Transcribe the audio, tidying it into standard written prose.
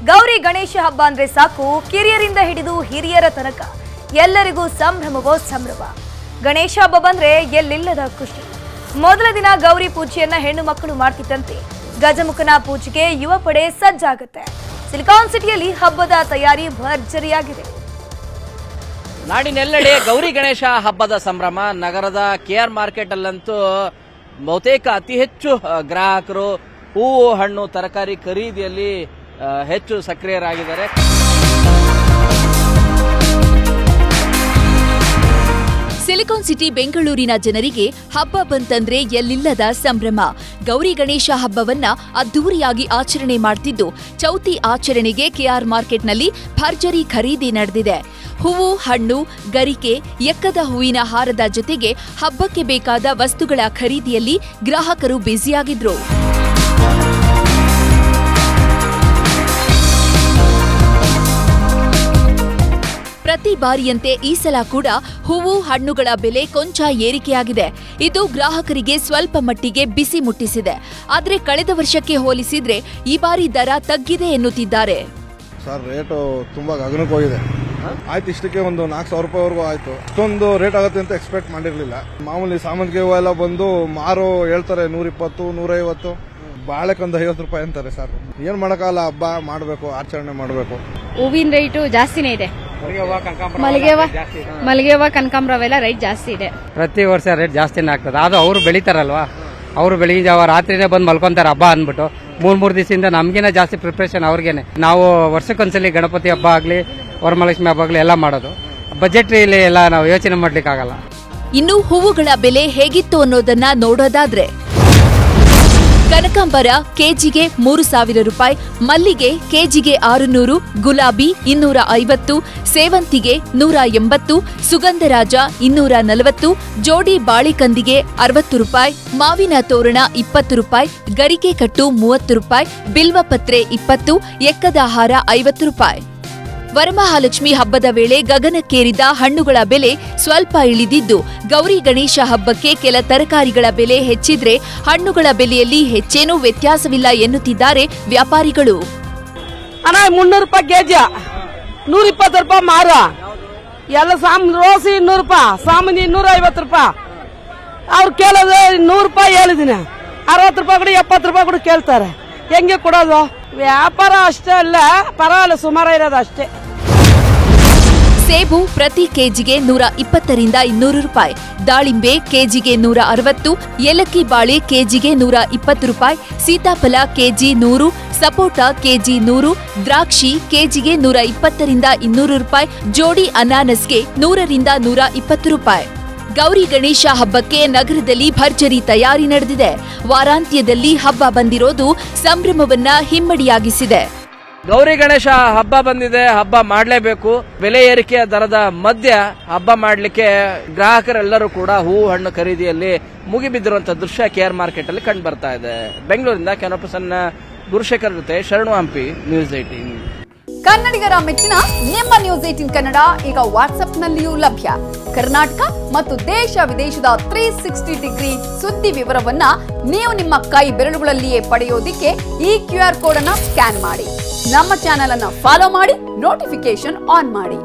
ಗೌರಿ ಗಣೇಶ ಹಬ್ಬ ಅಂದ್ರೆ ಸಾಕು, ಕಿರಿಯರಿಂದ ಹಿಡಿದು ಹಿರಿಯರ ತನಕ ಎಲ್ಲರಿಗೂ ಸಂಭ್ರಮವೋ ಸಂಭ್ರಮ. ಗಣೇಶ ಹಬ್ಬ ಬಂದ್ರೆ ಎಲ್ಲಿಲ್ಲದ ಖುಷಿ. ಮೊದಲ ದಿನ ಗೌರಿ ಪೂಜೆಯನ್ನ ಹೆಣ್ಣು ಮಕ್ಕಳು ಮಾಡ್ತಿದ್ದಂತೆ ಗಜಮುಖನ ಪೂಜೆಗೆ ಯುವ ಪಡೆ ಸಜ್ಜಾಗುತ್ತೆ. ಸಿಲಿಕಾನ್ ಸಿಟಿಯಲ್ಲಿ ಹಬ್ಬದ ತಯಾರಿ ಭರ್ಜರಿಯಾಗಿದೆ. ನಾಡಿನೆಲ್ಲೆಡೆ ಗೌರಿ ಗಣೇಶ ಹಬ್ಬದ ಸಂಭ್ರಮ. ನಗರದ ಕೆಆರ್ ಮಾರ್ಕೆಟ್ ಅಲ್ಲಂತೂ ಬಹುತೇಕ ಅತಿ ಹೆಚ್ಚು ಗ್ರಾಹಕರು ಹೂವು ಹಣ್ಣು ತರಕಾರಿ ಖರೀದಿಯಲ್ಲಿ ಹೆಚ್ಚು ಸಕ್ರಿಯರಾಗಿದ್ದಾರೆ. ಸಿಲಿಕಾನ್ ಸಿಟಿ ಬೆಂಗಳೂರಿನ ಜನರಿಗೆ ಹಬ್ಬ ಬಂತಂದ್ರೆ ಎಲ್ಲಿಲ್ಲದ ಸಂಭ್ರಮ. ಗೌರಿ ಗಣೇಶ ಹಬ್ಬವನ್ನ ಅದ್ದೂರಿಯಾಗಿ ಆಚರಣೆ ಮಾಡ್ತಿದ್ದು, ಚೌತಿ ಆಚರಣೆಗೆ ಕೆಆರ್ ಮಾರ್ಕೆಟ್ನಲ್ಲಿ ಭರ್ಜರಿ ಖರೀದಿ ನಡೆದಿದೆ. ಹೂವು ಹಣ್ಣು ಗರಿಕೆ ಎಕ್ಕದ ಹೂವಿನ ಹಾರದ ಜೊತೆಗೆ ಹಬ್ಬಕ್ಕೆ ಬೇಕಾದ ವಸ್ತುಗಳ ಖರೀದಿಯಲ್ಲಿ ಗ್ರಾಹಕರು ಬ್ಯುಸಿಯಾಗಿದ್ರು. ಪ್ರತಿ ಬಾರಿಯಂತೆ ಈ ಸಲ ಕೂಡ ಹೂವು ಹಣ್ಣುಗಳ ಬೆಲೆ ಕೊಂಚ ಏರಿಕೆಯಾಗಿದೆ. ಇದು ಗ್ರಾಹಕರಿಗೆ ಸ್ವಲ್ಪ ಮಟ್ಟಿಗೆ ಬಿಸಿ ಮುಟ್ಟಿಸಿದೆ. ಆದರೆ ಕಳೆದ ವರ್ಷಕ್ಕೆ ಹೋಲಿಸಿದ್ರೆ ಈ ಬಾರಿ ದರ ತಗ್ಗಿದೆ ಎನ್ನುತ್ತಿದ್ದಾರೆ. ಸರ್, ರೇಟು ತುಂಬಾ ಗಗನಕ್ಕೆ ಹೋಗಿದೆ. ಆಯ್ತು, ಇಷ್ಟಕ್ಕೆ ಒಂದು 4,000 ರೂಪಾಯಿವರೆಗೂ ಆಯ್ತು. ಇಷ್ಟೊಂದು ರೇಟ್ ಆಗುತ್ತೆ ಅಂತ ಎಕ್ಸ್ಪೆಕ್ಟ್ ಮಾಡಿರ್ಲಿಲ್ಲ. ಮಾಮೂಲಿ ಸಾಮಾನ್ಯ ಹೂವು ಎಲ್ಲ ಬಂದು ಮಾರು ಹೇಳ್ತಾರೆ 120, 150, ಬಾಳೆಕೊಂದು 50 ರೂಪಾಯಿ ಅಂತಾರೆ. ಸರ್, ಏನ್ ಮಾಡಕ್ಕಾಗಲ್ಲ, ಹಬ್ಬ ಮಾಡಬೇಕು, ಆಚರಣೆ ಮಾಡಬೇಕು. ಹೂವಿನ ರೇಟು ಜಾಸ್ತಿನೇ ಇದೆ. ಮಲ್ಲಿಗೆ ಹೂವು ಕನಕಾಂಬರವೆಲ್ಲ ರೇಟ್ ಜಾಸ್ತಿ ಇದೆ. ಪ್ರತಿ ವರ್ಷ ರೇಟ್ ಜಾಸ್ತಿನೇ ಆಗ್ತದೆ. ಅದು ಅವರು ಬೆಳಿತಾರಲ್ವಾ, ಅವರು ಬೆಳಿಗ್ಗೆ ಜಾವ ರಾತ್ರಿನೇ ಬಂದು ಮಲ್ಕೊಂತಾರೆ ಹಬ್ಬ ಅಂದ್ಬಿಟ್ಟು. 3 ದಿವಸದಿಂದ ನಮ್ಗೇನೆ ಜಾಸ್ತಿ ಪ್ರಿಪರೇಷನ್ ಅವ್ರಿಗೇನೆ. ನಾವು ವರ್ಷಕ್ಕೊಂದ್ಸಲಿ ಗಣಪತಿ ಹಬ್ಬ ಆಗ್ಲಿ ವರಮಹಾಲಕ್ಷ್ಮಿ ಹಬ್ಬ ಆಗ್ಲಿ ಎಲ್ಲ ಮಾಡೋದು. ಬಜೆಟ್ ಇಲ್ಲಿ ಎಲ್ಲ ನಾವು ಯೋಚನೆ ಮಾಡ್ಲಿಕ್ಕಾಗಲ್ಲ. ಇನ್ನು ಹೂವುಗಳ ಬೆಲೆ ಹೇಗಿತ್ತು ಅನ್ನೋದನ್ನ ನೋಡೋದಾದ್ರೆ, ಕನಕಾಂಬರ ಕೆಜಿಗೆ 3,000 ರೂಪಾಯಿ, ಮಲ್ಲಿಗೆ ಕೆಜಿಗೆ 600, ಗುಲಾಬಿ 250, ಸೇವಂತಿಗೆ 180, ಸುಗಂಧರಾಜ 240, ಜೋಡಿ ಬಾಳಿಕಂದಿಗೆ 60 ರೂಪಾಯಿ, ಮಾವಿನ ತೋರಣ 20 ರೂಪಾಯಿ, ಗರಿಕೆ ಕಟ್ಟು 30 ರೂಪಾಯಿ, ಬಿಲ್ವಪತ್ರೆ 20, ಎಕ್ಕದ ಹಾರ 50 ರೂಪಾಯಿ. ವರಮಹಾಲಕ್ಷ್ಮಿ ಹಬ್ಬದ ವೇಳೆ ಗಗನಕ್ಕೇರಿದ ಹಣ್ಣುಗಳ ಬೆಲೆ ಸ್ವಲ್ಪ ಇಳಿದಿದ್ದು, ಗೌರಿ ಗಣೇಶ ಹಬ್ಬಕ್ಕೆ ಕೆಲ ತರಕಾರಿಗಳ ಬೆಲೆ ಹೆಚ್ಚಿದ್ರೆ ಹಣ್ಣುಗಳ ಬೆಲೆಯಲ್ಲಿ ಹೆಚ್ಚೇನೂ ವ್ಯತ್ಯಾಸವಿಲ್ಲ ಎನ್ನುತ್ತಿದ್ದಾರೆ ವ್ಯಾಪಾರಿಗಳು. 300 ರೂಪಾಯಿ ಕೆಜಿ, 120 ರೂಪಾಯಿ ಮಾರ. ಎಲ್ಲ ರೋಸಿ 200 ರೂಪಾಯಿ, ಸಾಮಾನ್ಯ 250 ರೂಪಾಯಿ. ಅವ್ರು ಕೇಳೋದು 100 ರೂಪಾಯಿ ಹೇಳಿದಿನಿ, 60 ರೂಪಾಯಿ ಕೂಡ 70 ರೂಪಾಯಿ ಕೂಡ ಕೇಳ್ತಾರೆ. ಹೆಂಗೆ ಕೊಡೋದು? ವ್ಯಾಪಾರ ಅಷ್ಟೇ ಅಲ್ಲ, ಪರವಾಗಿಲ್ಲ, ಸುಮಾರು ಇರೋದು ಅಷ್ಟೇ. ಸೇಬು ಪ್ರತಿ ಕೆಜಿಗೆ 120ರಿಂದ 200 ರೂಪಾಯಿ, ದಾಳಿಂಬೆ ಕೆಜಿಗೆ 160, ಏಲಕ್ಕಿ ಬಾಳೆ ಕೆಜಿಗೆ 120 ರೂಪಾಯಿ, ಸೀತಾಫಲ ಕೆಜಿ 100, ಸಪೋಟ ಕೆಜಿ 100, ದ್ರಾಕ್ಷಿ ಕೆಜಿಗೆ 120ರಿಂದ 200 ರೂಪಾಯಿ, ಜೋಡಿ ಅನಾನಸ್ಗೆ 100ರಿಂದ 120 ರೂಪಾಯಿ. ಗೌರಿ ಗಣೇಶ ಹಬ್ಬಕ್ಕೆ ನಗರದಲ್ಲಿ ಭರ್ಜರಿ ತಯಾರಿ ನಡೆದಿದೆ. ವಾರಾಂತ್ಯದಲ್ಲಿ ಹಬ್ಬ ಬಂದಿರೋದು ಸಂಭ್ರಮವನ್ನ ಹಿಮ್ಮಡಿಯಾಗಿಸಿದೆ. ಗೌರಿ ಗಣೇಶ ಹಬ್ಬ ಬಂದಿದೆ, ಹಬ್ಬ ಮಾಡಲೇಬೇಕು. ಬೆಲೆ ಏರಿಕೆಯ ದರದ ಮಧ್ಯ ಹಬ್ಬ ಮಾಡಲಿಕ್ಕೆ ಗ್ರಾಹಕರೆಲ್ಲರೂ ಕೂಡ ಹೂವು ಹಣ್ಣು ಖರೀದಿಯಲ್ಲಿ ಮುಗಿಬಿದ್ದಿರುವಂತಹ ದೃಶ್ಯ ಕೆಆರ್ ಮಾರ್ಕೆಟ್ ಅಲ್ಲಿ ಕಂಡು ಬರ್ತಾ ಇದೆ. ಬೆಂಗಳೂರಿನ ಕ್ಯಾನೋಪಸನ್ನ ಗುರುಶೇಖರ್ ಜೊತೆ ಶರಣು ಹಂಪಿ, ನ್ಯೂಸ್ 18. ಕನ್ನಡಿಗರ ಮೆಚ್ಚಿನ ನಿಮ್ಮ ನ್ಯೂಸ್ 18 ಕನ್ನಡ ಈಗ ವಾಟ್ಸ್ಆಪ್ನಲ್ಲಿಯೂ ಲಭ್ಯ. ಕರ್ನಾಟಕ ಮತ್ತು ದೇಶ ವಿದೇಶದ 360 ಡಿಗ್ರಿ ಸುದ್ದಿ ವಿವರವನ್ನ ನೀವು ನಿಮ್ಮ ಕೈ ಬೆರಳುಗಳಲ್ಲಿಯೇ ಪಡೆಯೋದಿಕ್ಕೆ ಈ QR ಕೋಡ್ ಅನ್ನ ಸ್ಕ್ಯಾನ್ ಮಾಡಿ. ನಮ್ಮ ಚಾನೆಲ್ ಅನ್ನ ಫಾಲೋ ಮಾಡಿ, ನೋಟಿಫಿಕೇಶನ್ ಆನ್ ಮಾಡಿ.